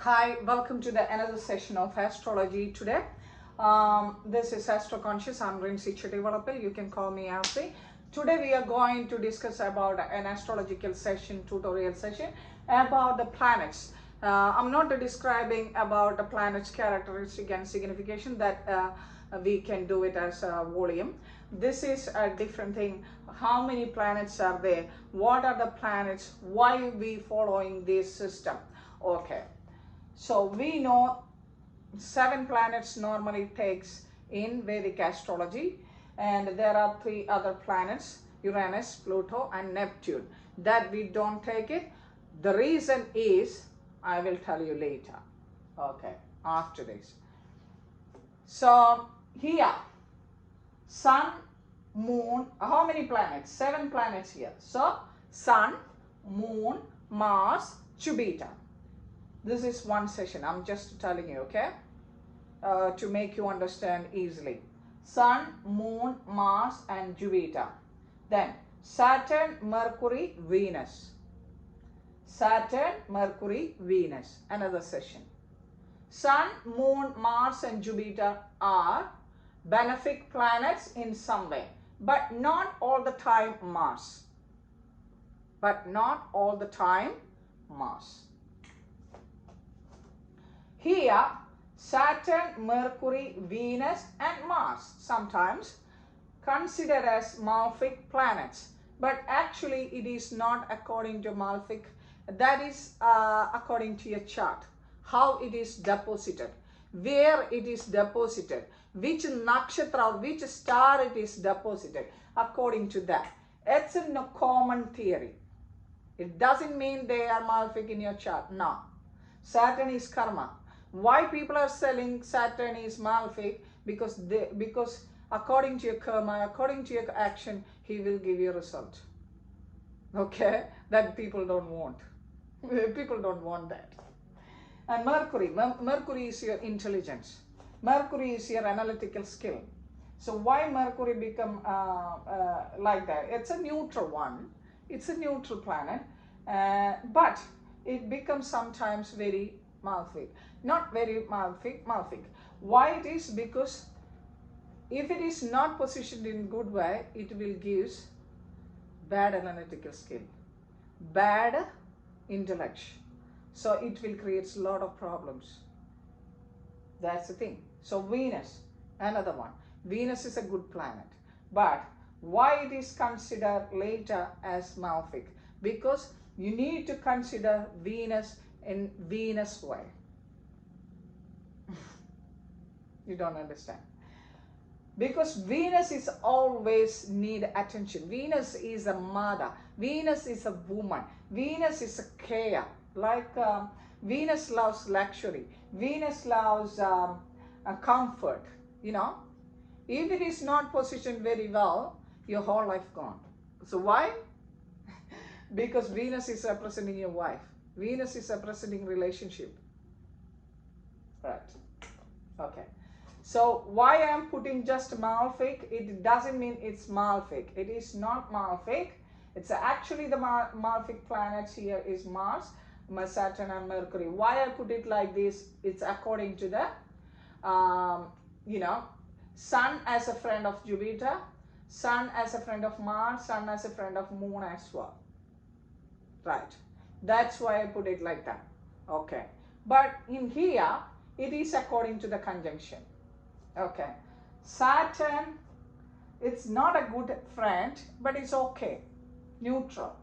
Hi, welcome to the another session of astrology today. This is Astro Conscious. I'm Rinsi Chettivalapil. You can call me Afi. Today we are going to discuss about an astrological session, tutorial session about the planets. I'm not describing about the planets' characteristic and signification that we can do it as a volume. This is a different thing. How many planets are there? What are the planets? Why we following this system? Okay. So we know 7 planets normally takes in Vedic astrology, and there are 3 other planets, Uranus, Pluto and Neptune, that we don't take it. The reason is, I will tell you later, okay, after this. So here, Sun, Moon, how many planets? 7 planets here. So Sun, Moon, Mars, Jupiter. This is one session. I'm just telling you, okay, to make you understand easily. Sun, Moon, Mars and Jupiter. Then Saturn, Mercury, Venus. Saturn, Mercury, Venus. Another session. Sun, Moon, Mars and Jupiter are benefic planets in some way, but not all the time Mars. But not all the time Mars. Here, Saturn, Mercury, Venus and Mars sometimes considered as malefic planets, but actually it is not according to malefic. That is according to your chart, how it is deposited, where it is deposited, which nakshatra or which star it is deposited, according to that. It's a common theory. It doesn't mean they are malefic in your chart. No. Saturn is karma. Why people are selling Saturn is malefic? Because according to your karma, according to your action, he will give you a result. Okay? That people don't want. People don't want that. And Mercury. Mercury is your intelligence. Mercury is your analytical skill. So why Mercury become like that? It's a neutral one. It's a neutral planet. But it becomes sometimes very malefic. Not very malefic. Why it is? Because if it is not positioned in good way, it will give bad analytical skill, bad intellect. So it will create a lot of problems. That's the thing. So Venus, another one. Venus is a good planet. But why it is considered later as malefic? Because you need to consider Venus in Venus way. You don't understand. Because Venus is always need attention. Venus is a mother. Venus is a woman. Venus is a care. Like Venus loves luxury. Venus loves a comfort. You know, if it is not positioned very well, your whole life gone. So why? Because Venus is representing your wife. Venus is representing relationship. Right. Okay. So why I am putting just malefic? It doesn't mean it's malefic. It is not malefic. It's actually the malefic planets here is Mars, Saturn and Mercury. Why I put it like this? It's according to the, Sun as a friend of Jupiter, Sun as a friend of Mars, Sun as a friend of Moon as well. Right. That's why I put it like that. Okay. But in here, it is according to the conjunction. Okay. Saturn, it's not a good friend, but it's okay. Neutral.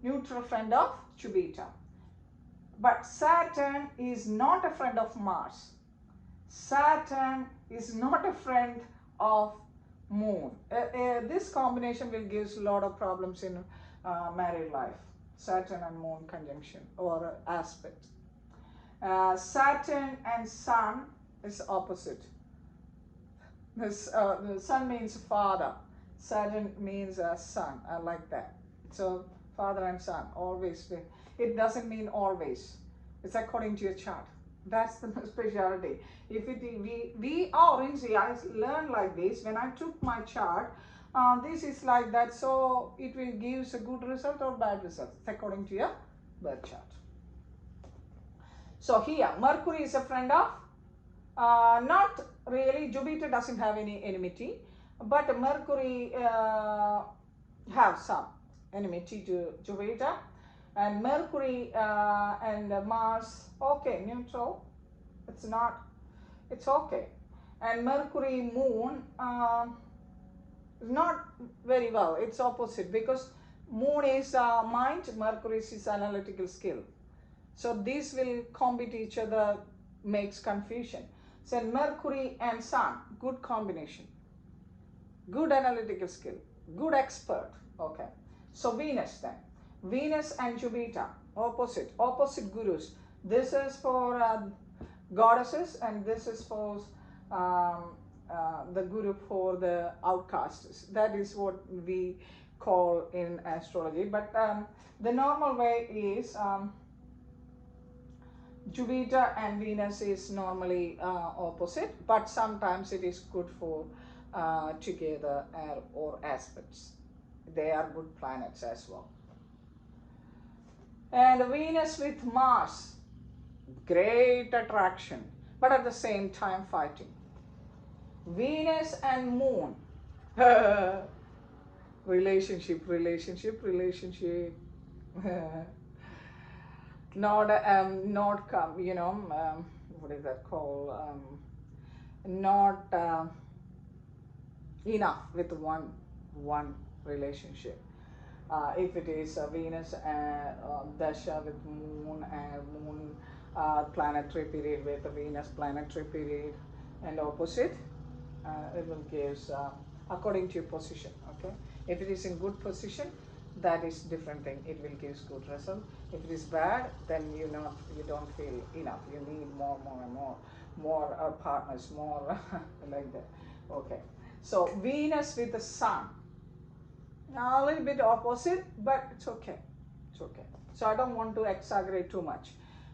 Neutral friend of Jupiter. But Saturn is not a friend of Mars. Saturn is not a friend of Moon. This combination will give a lot of problems in married life. Saturn and Moon conjunction or aspect. Saturn and Sun is opposite. The Sun means father. Saturn means son. I like that. So father and son always. It doesn't mean always. It's according to your chart. That's the speciality. If it I learned like this when I took my chart. This is like that, so it will give a good result or bad result according to your birth chart. So here, Mercury is a friend of, not really, Jupiter doesn't have any enmity, but Mercury have some enmity to Jupiter, and Mercury and Mars, okay, neutral, it's not, it's okay. And Mercury moon, not very well, it's opposite, because moon is mind, Mercury is analytical skill. So these will compete each other, makes confusion. So Mercury and Sun, good combination, good analytical skill, good expert. Okay. So Venus then, Venus and Jupiter, opposite gurus. This is for goddesses, and this is for the guru for the outcasts. That is what we call in astrology. But the normal way is Jupiter and Venus is normally opposite, but sometimes it is good for together or aspects. They are good planets as well. And Venus with Mars, great attraction, but at the same time fighting. Venus and Moon, relationship. Not come, you know, what is that called? Not enough with one relationship. If it is Venus Dasha with Moon and Moon planetary period with the Venus planetary period and opposite, it will give according to your position. Okay, if it is in good position, that is different thing. It will give good result. If it is bad, then you don't feel enough. You need more partners, more like that. Okay, so Venus with the Sun, a little bit opposite, but it's okay. It's okay. So I don't want to exaggerate too much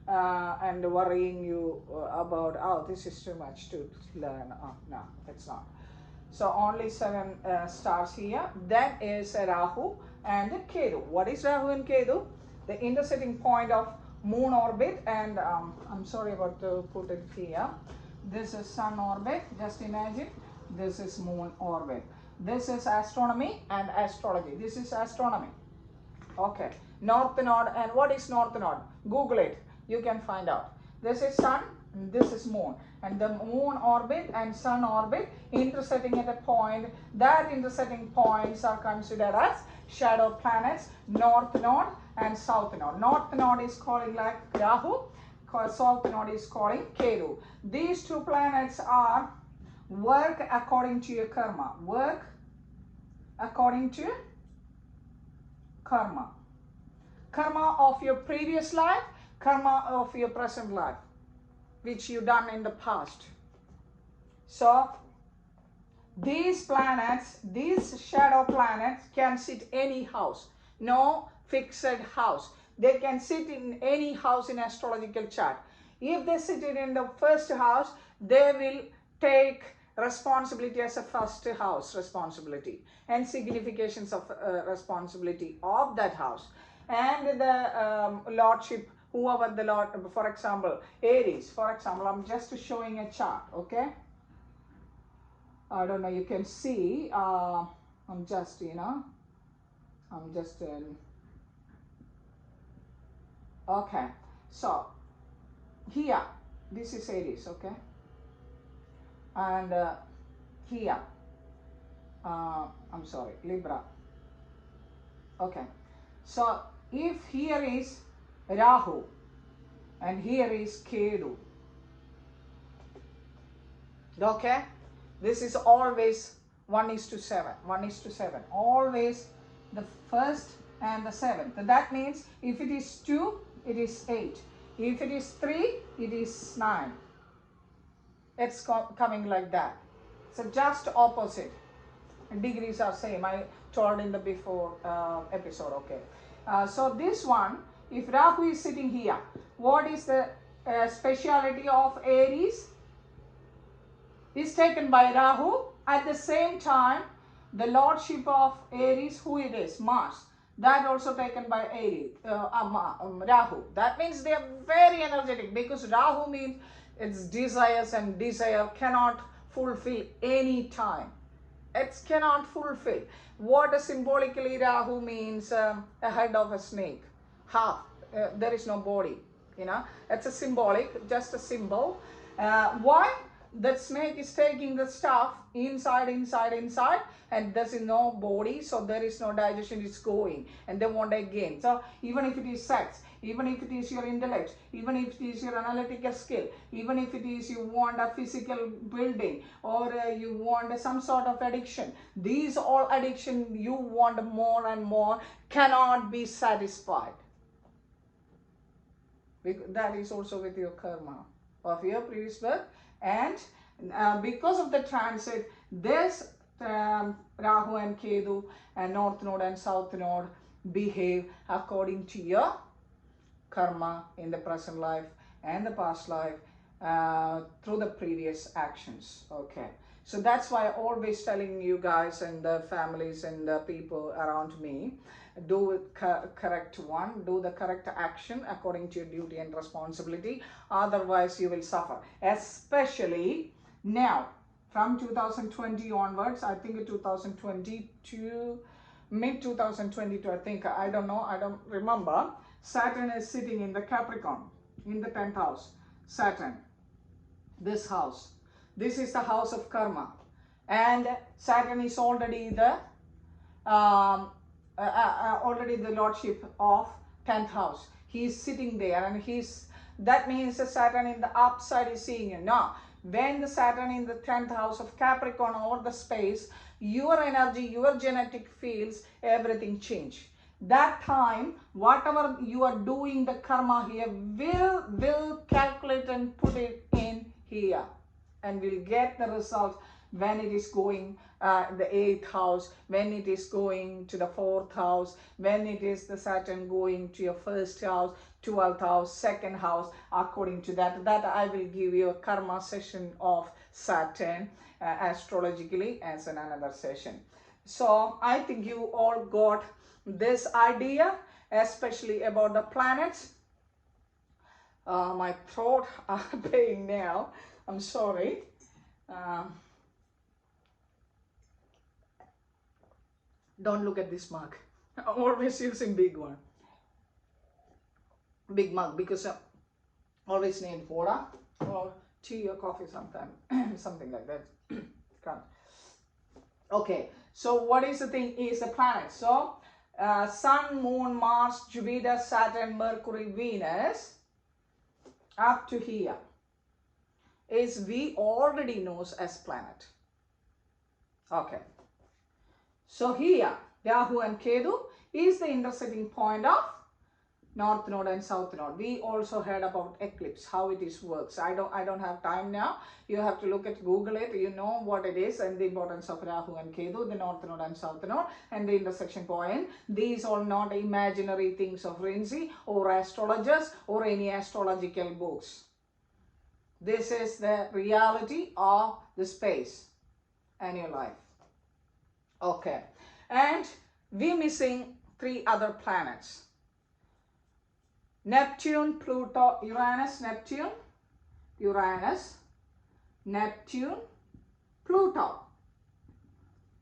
and worrying you about, oh, this is too much to learn. Oh, no, it's not. So only 7 stars here. That is Rahu and Ketu. What is Rahu and Ketu? The intersecting point of moon orbit, and I'm sorry about to put it here. This is sun orbit. Just imagine this is moon orbit. This is astronomy and astrology. This is astronomy. Okay. North node. And what is north node? Google it. You can find out. This is sun. This is moon, and the moon orbit and sun orbit intersecting at a point. That intersecting points are considered as shadow planets, north node and south node. North node is calling like Rahu, south node is calling Ketu. These two planets are work according to your karma. Work according to karma. Karma of your previous life, karma of your present life, which you done in the past. So these planets, these shadow planets can sit any house. No fixed house. They can sit in any house in astrological chart. If they sit in the first house, they will take responsibility as a first house responsibility and significations of responsibility of that house. And the lordship, whoever the Lord, for example, Aries, for example, I'm just showing a chart, okay? I don't know, you can see, I'm just okay. So, here, this is Aries, okay? And here, I'm sorry, Libra, okay? So, if here is Rahu and here is Ketu, okay, this is always 1:7, 1:7, always the first and the seventh. That means if it is 2, it is 8. If it is 3, it is 9. It's coming like that. So just opposite. Degrees are same. I told in the before episode, okay. So this one, if Rahu is sitting here, what is the speciality of Aries? Is taken by Rahu. At the same time, the lordship of Aries, who it is? Mars. That also taken by Rahu. That means they are very energetic, because Rahu means it's desires, and desire cannot fulfill any time. It cannot fulfill. What symbolically Rahu means, a head of a snake, half. There is no body. It's a symbolic, just a symbol. Why? That snake is taking the stuff inside, and there is no body, so there is no digestion. It's going, and they want again. So even if it is sex, even if it is your intellect, even if it is your analytical skill, even if it is you want a physical building, or you want some sort of addiction, these all addiction you want more and more, cannot be satisfied. That is also with your karma of your previous birth. And because of the transit, this Rahu and Ketu and North Node and South Node behave according to your karma in the present life and the past life through the previous actions. Okay, so that's why I'm always telling you guys and the families and the people around me, do correct one, do the correct action according to your duty and responsibility, otherwise you will suffer. Especially now, from 2020 onwards, I think 2022, mid 2022, I think, I don't know, I don't remember. Saturn is sitting in the Capricorn, in the 10th house. Saturn, this house, this is the house of karma, and Saturn is already the lordship of 10th house. He's sitting there, and that means the Saturn in the upside is seeing you. Now, when the Saturn in the 10th house of Capricorn over the space, your energy, your genetic fields, everything change. That time, whatever you are doing, the karma here will calculate and put it in here, and will get the result when it is going the 8th house, when it is going to the 4th house, when it is the Saturn going to your 1st house, 12th house, 2nd house, according to that. That I will give you a karma session of Saturn astrologically as another session. So I think you all got this idea, especially about the planets. My throat are paying now. I'm sorry. Don't look at this mug. I'm always using big one. Big mug, because I always need water or tea or coffee sometime. Something like that. Okay, so what is the thing is the planet. So Sun, Moon, Mars, Jupiter, Saturn, Mercury, Venus, up to here is we already knows as planet. Okay. So here, Rahu and Ketu is the intersecting point of North Node and South Node. We also heard about eclipse, how it is works. I don't have time now. You have to look at Google it. You know what it is and the importance of Rahu and Ketu, the North Node and South Node, and the intersection point. These are not imaginary things of Rinzi or astrologers or any astrological books. This is the reality of the space and your life. Okay, and we're missing 3 other planets. Neptune, Pluto, Uranus, Neptune, Pluto.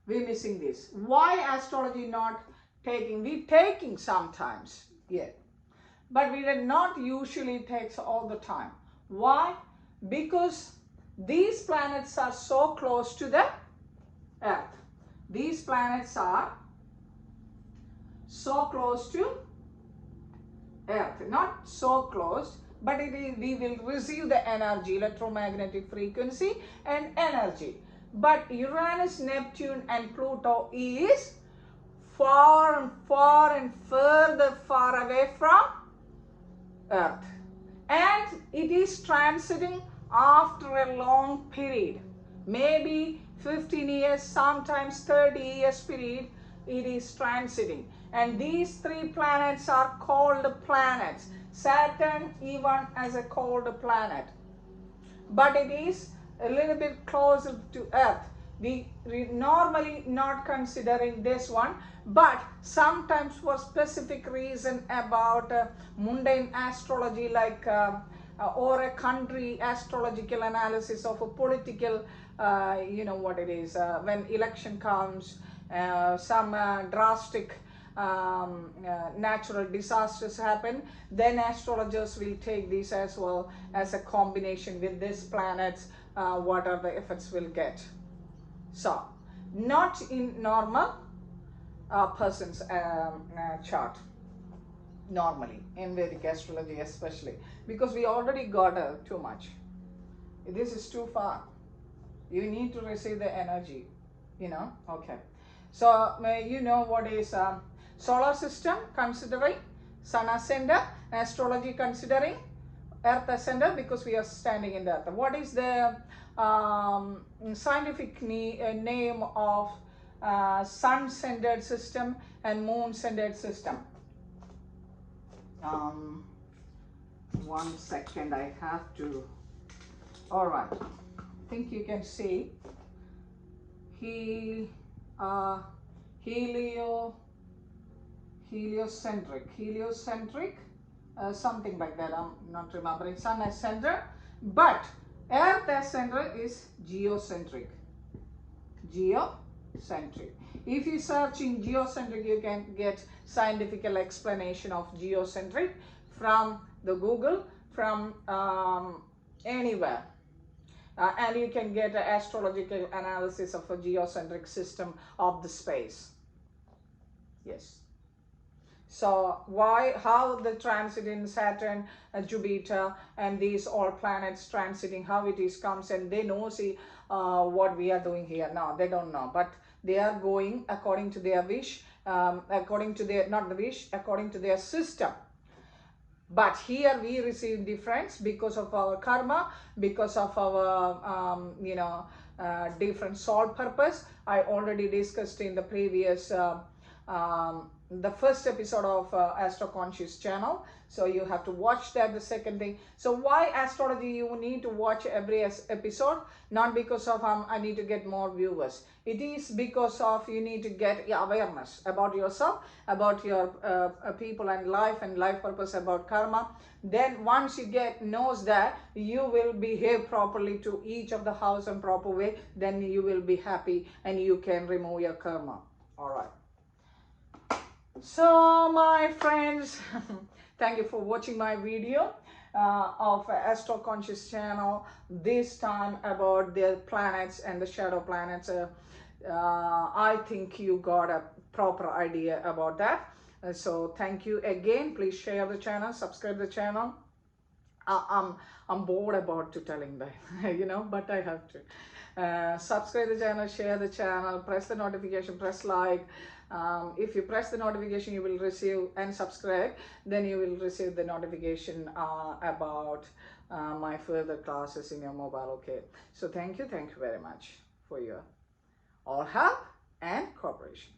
We're missing this. Why astrology not taking? We're taking sometimes, yeah, but we did not usually takes all the time. Why? Because these planets are so close to the Earth. These planets are so close to Earth, not so close, but we will receive the energy, electromagnetic frequency and energy. But Uranus, Neptune and Pluto is far and further far away from Earth, and it is transiting after a long period, maybe 15 years, sometimes 30 years period, it is transiting. And these 3 planets are called planets. Saturn even as a cold planet, but it is a little bit closer to Earth. We normally not considering this one, but sometimes for specific reason about mundane astrology, like or a country astrological analysis of a political, you know what it is, when election comes, some drastic natural disasters happen, then astrologers will take this as well as a combination with these planets, what are the effects we'll get. So, not in normal person's chart, normally, in Vedic astrology especially, because we already got too much. This is too far. You need to receive the energy, you know, okay. So, you know what is solar system considering sun ascendant, astrology considering earth ascendant, because we are standing in the earth. What is the scientific name of sun-centered system and moon-centered system? 1 second, I have to. All right, I think you can see heliocentric, something like that. I'm not remembering. Sun as center, but earth as center is geocentric. If you search in geocentric, you can get scientific explanation of geocentric from the Google, from anywhere. And you can get an astrological analysis of a geocentric system of the space. Yes. So how the transit in Saturn, Jupiter, and these all planets transiting, how it is comes, and they know, see what we are doing here. No, they don't know, but they are going according to their wish, according to their, not the wish, according to their system. But here we receive difference because of our karma, because of our, you know, different soul purpose. I already discussed in the previous, the first episode of Astro Conscious channel. So you have to watch that, the second thing. So why astrology you need to watch every episode? Not because of I need to get more viewers. It is because of you need to get awareness about yourself, about your people and life purpose, about karma. Then once you knows that, you will behave properly to each of the house in proper way, then you will be happy and you can remove your karma. All right. So my friends, thank you for watching my video of Astro Conscious channel, this time about the planets and the shadow planets. I think you got a proper idea about that. So thank you again. Please share the channel, subscribe the channel. I'm bored about to telling that, you know, but I have to. Subscribe the channel, share the channel, press the notification, press like. If you press the notification, you will receive, and subscribe, then you will receive the notification about my further classes in your mobile. Okay, so thank you very much for your all help and cooperation.